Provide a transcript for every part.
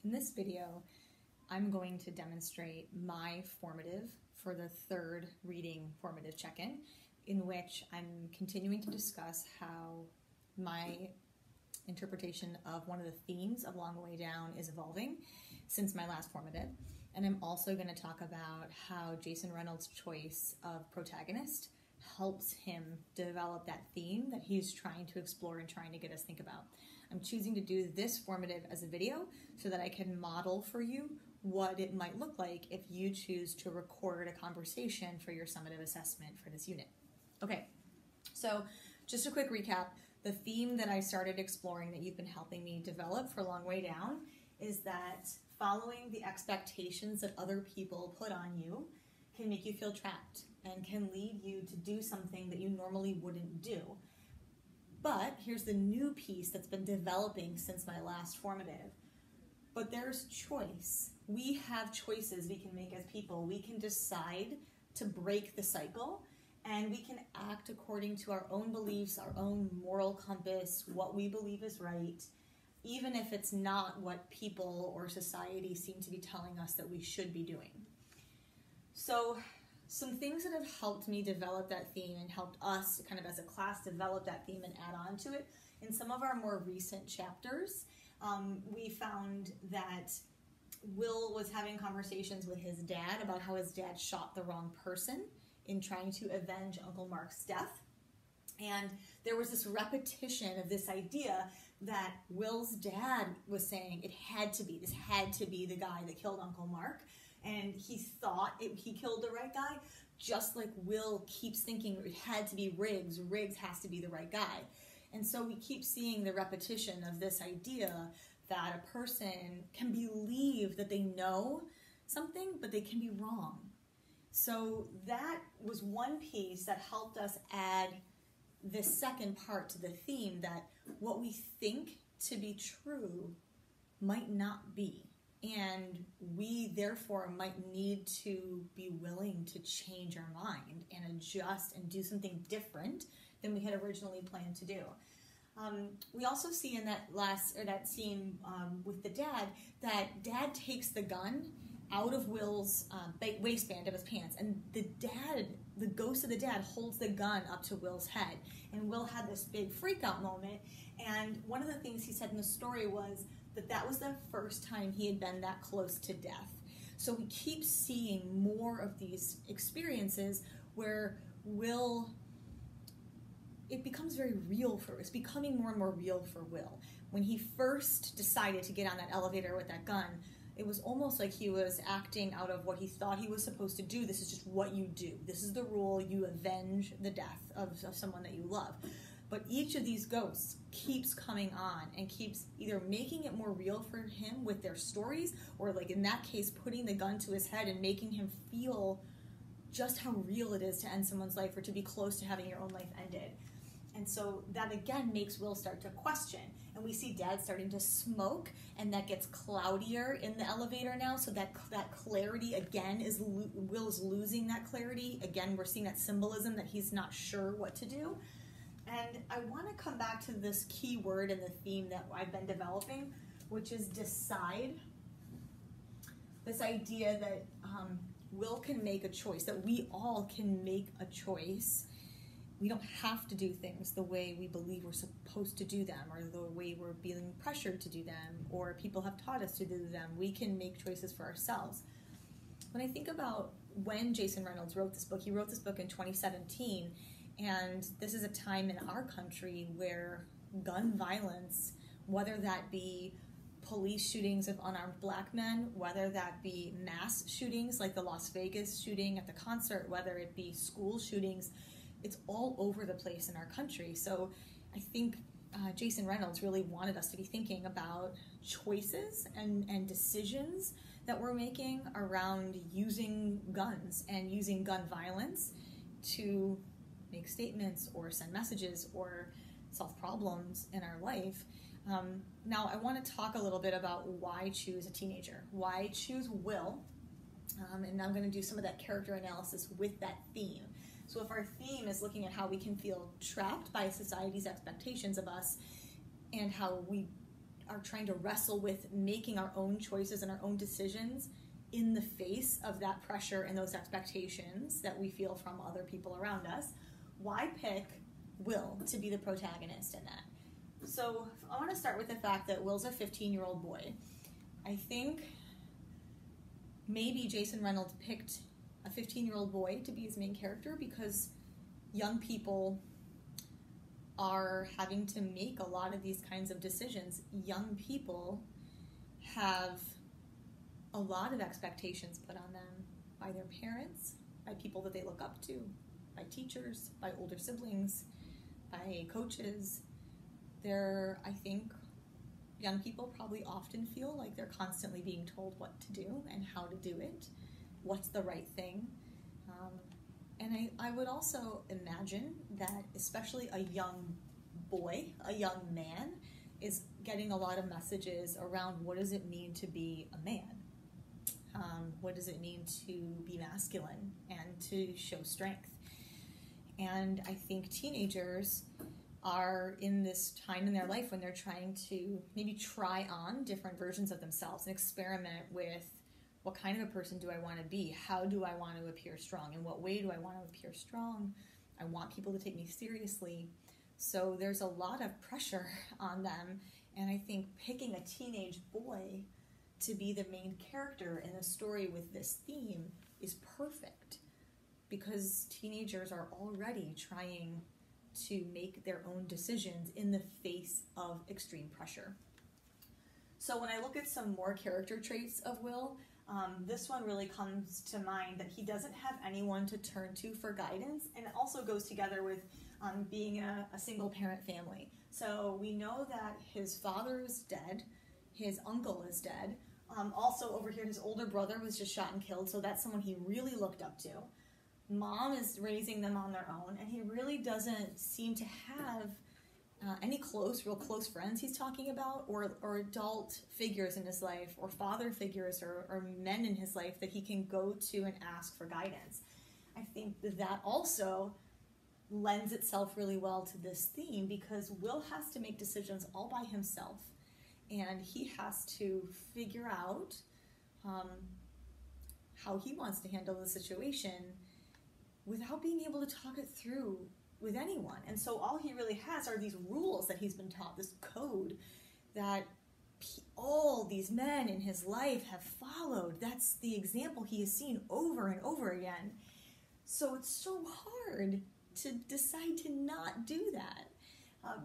In this video, I'm going to demonstrate my formative for the third reading formative check-in, in which I'm continuing to discuss how my interpretation of one of the themes of Long Way Down is evolving since my last formative. And I'm also going to talk about how Jason Reynolds' choice of protagonist helps him develop that theme that he's trying to explore and trying to get us think about. I'm choosing to do this formative as a video so that I can model for you what it might look like if you choose to record a conversation for your summative assessment for this unit. Okay, so just a quick recap. The theme that I started exploring that you've been helping me develop for Long Way Down is that following the expectations that other people put on you can make you feel trapped and can lead you to do something that you normally wouldn't do. But here's the new piece that's been developing since my last formative. But there's choice. We have choices we can make as people. We can decide to break the cycle, and we can act according to our own beliefs, our own moral compass, what we believe is right, even if it's not what people or society seem to be telling us that we should be doing. So some things that have helped me develop that theme and helped us kind of as a class develop that theme and add on to it, in some of our more recent chapters, we found that Will was having conversations with his dad about how his dad shot the wrong person in trying to avenge Uncle Mark's death. And there was this repetition of this idea that Will's dad was saying this had to be the guy that killed Uncle Mark. And he thought he killed the right guy, just like Will keeps thinking it had to be Riggs. Riggs has to be the right guy. And so we keep seeing the repetition of this idea that a person can believe that they know something, but they can be wrong. So that was one piece that helped us add this second part to the theme, that what we think to be true might not be. And we therefore might need to be willing to change our mind and adjust and do something different than we had originally planned to do. We also see in that scene with the dad, that dad takes the gun out of Will's waistband of his pants, and the ghost of the dad holds the gun up to Will's head, and Will had this big freak out moment. And one of the things he said in the story was that was the first time he had been that close to death. So we keep seeing more of these experiences where it becomes very real it's becoming more and more real for Will. When he first decided to get on that elevator with that gun, it was almost like he was acting out of what he thought he was supposed to do. This is just what you do. This is the rule. You avenge the death of someone that you love. But each of these ghosts keeps coming on and keeps either making it more real for him with their stories, or like in that case, putting the gun to his head and making him feel just how real it is to end someone's life or to be close to having your own life ended. And so that again makes Will start to question. And we see Dad starting to smoke, and that gets cloudier in the elevator now. So that clarity again Will is losing that clarity. Again, we're seeing that symbolism that he's not sure what to do. And I want to come back to this key word in the theme that I've been developing, which is decide. This idea that Will can make a choice, that we all can make a choice. We don't have to do things the way we believe we're supposed to do them, or the way we're being pressured to do them, or people have taught us to do them. We can make choices for ourselves. When I think about when Jason Reynolds wrote this book, he wrote this book in 2017, and this is a time in our country where gun violence, whether that be police shootings of unarmed black men, whether that be mass shootings like the Las Vegas shooting at the concert, whether it be school shootings, it's all over the place in our country. So I think Jason Reynolds really wanted us to be thinking about choices and decisions that we're making around using guns and using gun violence to make statements or send messages or solve problems in our life. Now, I want to talk a little bit about why choose a teenager, why choose Will, and I'm going to do some of that character analysis with that theme. So if our theme is looking at how we can feel trapped by society's expectations of us and how we are trying to wrestle with making our own choices and our own decisions in the face of that pressure and those expectations that we feel from other people around us, why pick Will to be the protagonist in that? So I want to start with the fact that Will's a 15-year-old boy. I think maybe Jason Reynolds picked a 15-year-old boy to be his main character because young people are having to make a lot of these kinds of decisions. Young people have a lot of expectations put on them by their parents, by people that they look up to, by teachers, by older siblings, by coaches. I think young people probably often feel like they're constantly being told what to do and how to do it, what's the right thing. And I would also imagine that especially a young boy, a young man, is getting a lot of messages around what does it mean to be a man? What does it mean to be masculine and to show strength? And I think teenagers are in this time in their life when they're trying to maybe try on different versions of themselves and experiment with what kind of a person do I want to be? How do I want to appear strong? In what way do I want to appear strong? I want people to take me seriously. So there's a lot of pressure on them. And I think picking a teenage boy to be the main character in a story with this theme is perfect because teenagers are already trying to make their own decisions in the face of extreme pressure. So when I look at some more character traits of Will, this one really comes to mind that he doesn't have anyone to turn to for guidance, and it also goes together with being a single parent family. So we know that his father is dead, his uncle is dead. Also over here, his older brother was just shot and killed, so that's someone he really looked up to. Mom is raising them on their own, and he really doesn't seem to have any real close friends he's talking about, or adult figures in his life, or father figures, or men in his life that he can go to and ask for guidance. I think that also lends itself really well to this theme because Will has to make decisions all by himself, and he has to figure out how he wants to handle the situation without being able to talk it through with anyone. And so all he really has are these rules that he's been taught, this code that all these men in his life have followed. That's the example he has seen over and over again. So it's so hard to decide to not do that.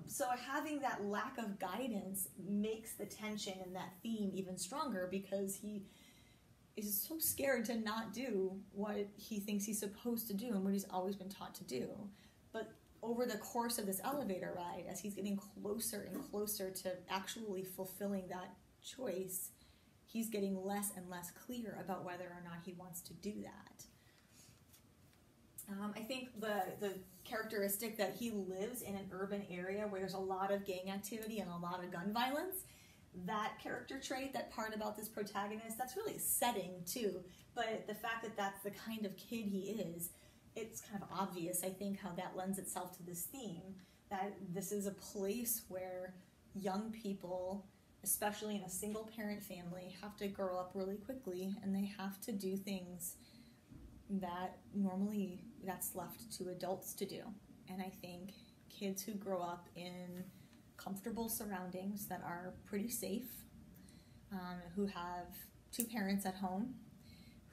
So having that lack of guidance makes the tension in that theme even stronger because he is so scared to not do what he thinks he's supposed to do and what he's always been taught to do. But over the course of this elevator ride, as he's getting closer and closer to actually fulfilling that choice, he's getting less and less clear about whether or not he wants to do that. I think the characteristic that he lives in an urban area where there's a lot of gang activity and a lot of gun violence, that character trait, that part about this protagonist, that's really setting too. But the fact that that's the kind of kid he is, it's kind of obvious, I think, how that lends itself to this theme, that this is a place where young people, especially in a single parent family, have to grow up really quickly and they have to do things that normally that's left to adults to do. And I think kids who grow up in comfortable surroundings that are pretty safe, who have two parents at home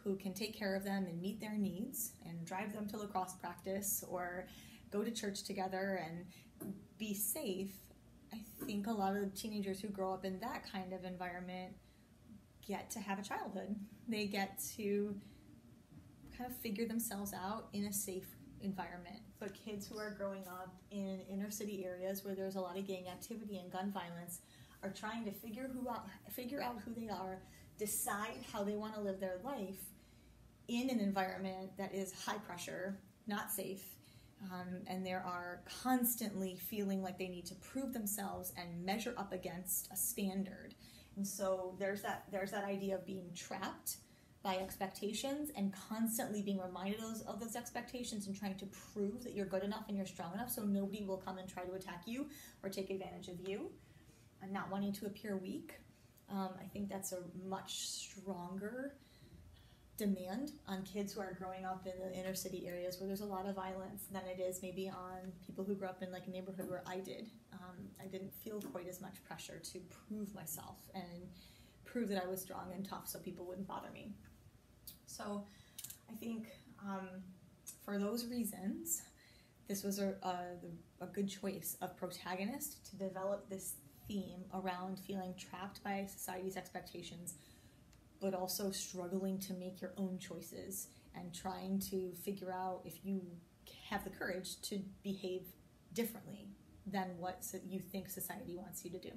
who can take care of them and meet their needs and drive them to lacrosse practice or go to church together and be safe, I think a lot of teenagers who grow up in that kind of environment get to have a childhood. They get to kind of figure themselves out in a safe environment. But kids who are growing up in inner city areas where there's a lot of gang activity and gun violence are trying to figure out who they are, decide how they want to live their life in an environment that is high pressure, not safe, and they are constantly feeling like they need to prove themselves and measure up against a standard. And so there's that idea of being trapped by expectations and constantly being reminded of those expectations and trying to prove that you're good enough and you're strong enough so nobody will come and try to attack you or take advantage of you. not wanting to appear weak. I think that's a much stronger demand on kids who are growing up in the inner city areas where there's a lot of violence than it is maybe on people who grew up in like a neighborhood where I did. I didn't feel quite as much pressure to prove myself and prove that I was strong and tough so people wouldn't bother me. So I think for those reasons, this was a good choice of protagonist to develop this theme around feeling trapped by society's expectations, but also struggling to make your own choices and trying to figure out if you have the courage to behave differently than what you think society wants you to do.